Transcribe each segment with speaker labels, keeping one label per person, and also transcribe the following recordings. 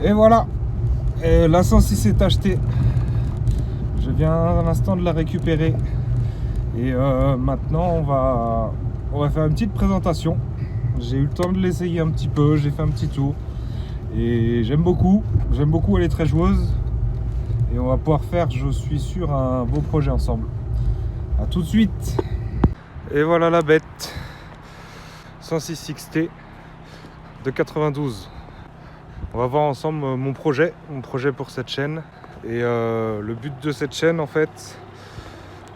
Speaker 1: Et voilà, la 106 est achetée. Je viens à l'instant de la récupérer. Et maintenant on va faire une petite présentation. J'ai eu le temps de l'essayer un petit peu, j'ai fait un petit tour. Et j'aime beaucoup, elle est très joueuse. Et on va pouvoir faire, je suis sûr, un beau projet ensemble. A tout de suite. Et voilà la bête 106 XT de 92. On va voir ensemble mon projet pour cette chaîne. Et le but de cette chaîne, en fait,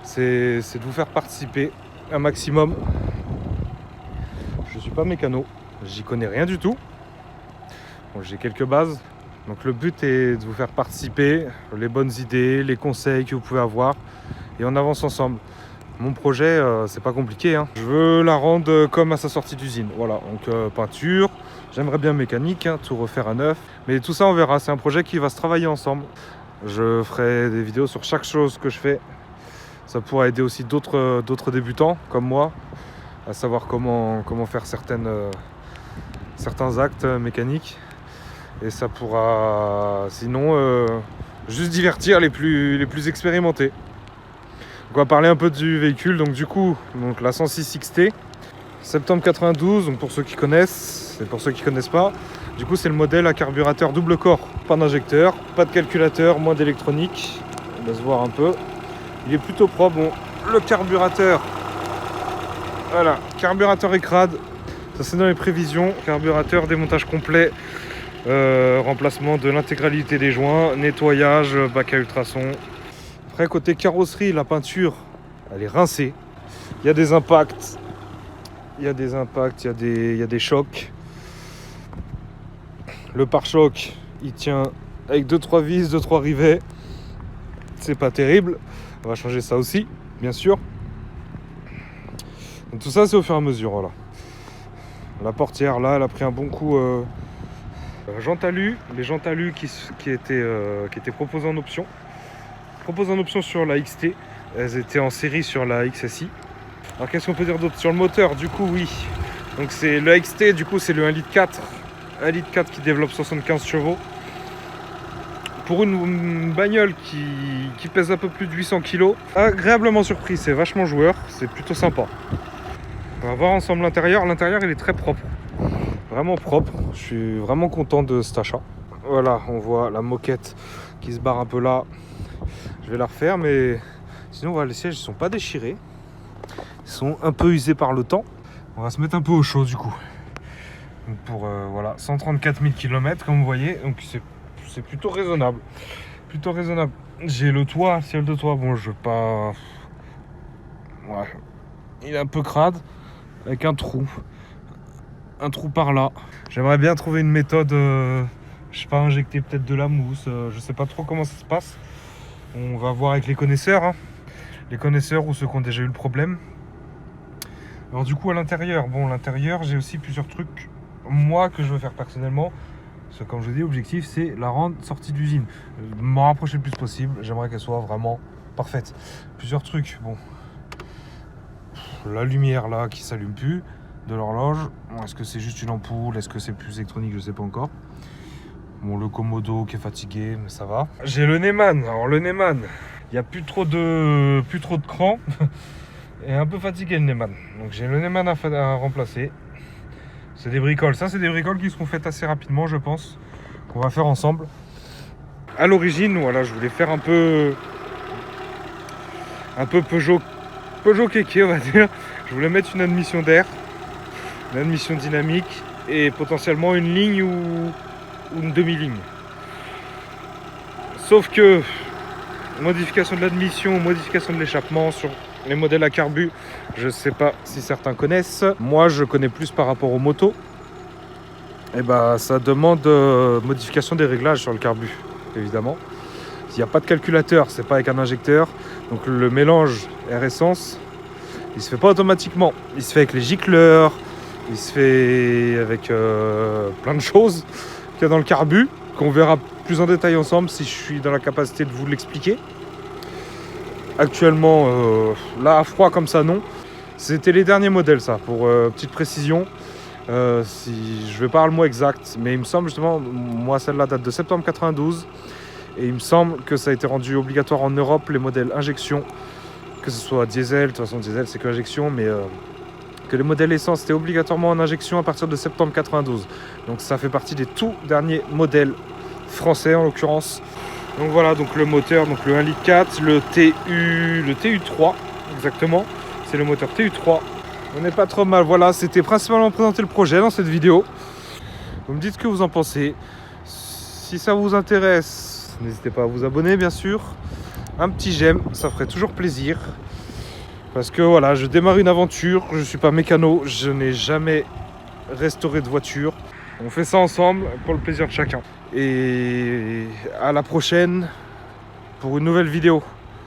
Speaker 1: c'est de vous faire participer un maximum. Je suis pas mécano, j'y connais rien du tout. Bon, j'ai quelques bases. Donc le but est de vous faire participer, les bonnes idées, les conseils que vous pouvez avoir. Et on avance ensemble. Mon projet, c'est pas compliqué, hein. Je veux la rendre comme à sa sortie d'usine. Voilà, donc peinture, j'aimerais bien mécanique, hein, tout refaire à neuf. Mais tout ça, on verra. C'est un projet qui va se travailler ensemble. Je ferai des vidéos sur chaque chose que je fais. Ça pourra aider aussi d'autres débutants comme moi à savoir comment faire certains actes mécaniques. Et ça pourra sinon juste divertir les plus expérimentés. Donc on va parler un peu du véhicule. Donc du coup, la 106 XT, septembre 92. Donc pour ceux qui connaissent et pour ceux qui connaissent pas, du coup c'est le modèle à carburateur double corps, pas d'injecteur, pas de calculateur, moins d'électronique. On va se voir un peu. Il est plutôt propre. Bon, le carburateur, voilà, carburateur et crade. Ça c'est dans les prévisions. Carburateur, démontage complet, remplacement de l'intégralité des joints, nettoyage, bac à ultrasons. Après côté carrosserie, la peinture, elle est rincée. Il y a des impacts, il y a des chocs. Le pare-choc, il tient avec 2-3 vis, 2-3 rivets. C'est pas terrible. On va changer ça aussi, bien sûr. Donc tout ça, c'est au fur et à mesure. Voilà. La portière, là, elle a pris un bon coup. Jantes alu, les jantes alu qui étaient proposées en option. Proposées en option sur la XT. Elles étaient en série sur la XSI. Alors qu'est-ce qu'on peut dire d'autre sur le moteur? Du coup, oui. Donc c'est le XT, du coup, c'est le 1,4 litre. 1,4 litre qui développe 75 chevaux. Pour une bagnole qui pèse un peu plus de 800 kg, agréablement surpris, c'est vachement joueur, c'est plutôt sympa. On va voir ensemble l'intérieur. L'intérieur, il est très propre, vraiment propre. Je suis vraiment content de cet achat. Voilà, on voit la moquette qui se barre un peu là. Je vais la refaire, mais sinon, voilà, les sièges ne sont pas déchirés. Ils sont un peu usés par le temps. On va se mettre un peu au chaud du coup. Donc pour voilà, 134 000 km, comme vous voyez, donc c'est plutôt raisonnable. Plutôt raisonnable. J'ai le toit, ciel de toit. Bon, je veux pas. Ouais. Il est un peu crade. Avec un trou. Un trou par là. J'aimerais bien trouver une méthode. Je sais pas, injecter peut-être de la mousse. Je sais pas trop comment ça se passe. On va voir avec les connaisseurs. Hein. Les connaisseurs ou ceux qui ont déjà eu le problème. Alors du coup à l'intérieur. Bon, l'intérieur, j'ai aussi plusieurs trucs. Moi que je veux faire personnellement. Parce que comme je vous dis, l'objectif c'est la rendre sortie d'usine. M'en rapprocher le plus possible. J'aimerais qu'elle soit vraiment parfaite. Plusieurs trucs. Bon, la lumière là qui s'allume plus de l'horloge. Bon, est-ce que c'est juste une ampoule? Est-ce que c'est plus électronique? Je sais pas encore. Bon, le Komodo qui est fatigué, mais ça va. J'ai le Neyman. Alors le Neyman, il n'y a plus trop de cran. Et un peu fatigué le Neyman. Donc j'ai le Neyman à remplacer. C'est des bricoles. Ça, c'est des bricoles qui seront faites assez rapidement, je pense. Qu'on va faire ensemble. À l'origine, voilà, je voulais faire un peu Peugeot kéké, on va dire. Je voulais mettre une admission d'air, une admission dynamique et potentiellement une ligne ou une demi-ligne. Sauf que modification de l'admission, modification de l'échappement sur les modèles à carbu, je sais pas si certains connaissent. Moi, je connais plus par rapport aux motos. Et bah, ça demande modification des réglages sur le carbu, évidemment. S'il n'y a pas de calculateur, c'est pas avec un injecteur. Donc le mélange air-essence, il se fait pas automatiquement. Il se fait avec les gicleurs, il se fait avec plein de choses qu'il y a dans le carbu, qu'on verra plus en détail ensemble si je suis dans la capacité de vous l'expliquer. Actuellement, là, à froid comme ça, non. C'était les derniers modèles, ça, pour petite précision. Si je vais pas le mot exact, mais il me semble justement, moi celle-là date de septembre 92, et il me semble que ça a été rendu obligatoire en Europe les modèles injection, que ce soit diesel, de toute façon diesel c'est que injection, mais que les modèles essence étaient obligatoirement en injection à partir de septembre 92. Donc ça fait partie des tout derniers modèles français en l'occurrence. Donc voilà, donc le moteur, donc le 1,4 litre, le TU3 exactement, c'est le moteur TU3. On n'est pas trop mal, voilà, c'était principalement présenter le projet dans cette vidéo. Vous me dites ce que vous en pensez. Si ça vous intéresse, n'hésitez pas à vous abonner bien sûr. Un petit j'aime, ça ferait toujours plaisir. Parce que voilà, je démarre une aventure, je ne suis pas mécano, je n'ai jamais restauré de voiture. On fait ça ensemble pour le plaisir de chacun. Et à la prochaine pour une nouvelle vidéo.